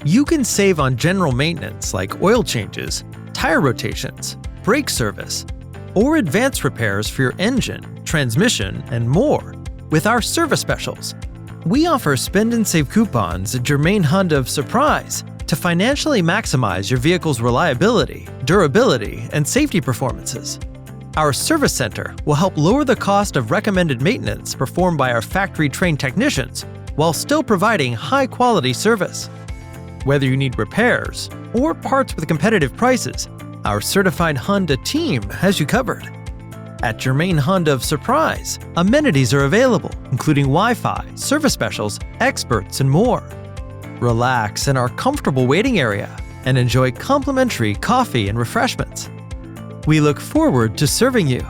You can save on general maintenance like oil changes, tire rotations, brake service, or advanced repairs for your engine, transmission, and more with our service specials. We offer spend and save coupons at Germain Honda of Surprise to financially maximize your vehicle's reliability, durability, and safety performances. Our service center will help lower the cost of recommended maintenance performed by our factory-trained technicians while still providing high-quality service. Whether you need repairs or parts with competitive prices, our certified Honda team has you covered. At Germain Honda of Surprise, amenities are available, including Wi-Fi, service specials, experts, and more. Relax in our comfortable waiting area and enjoy complimentary coffee and refreshments. We look forward to serving you.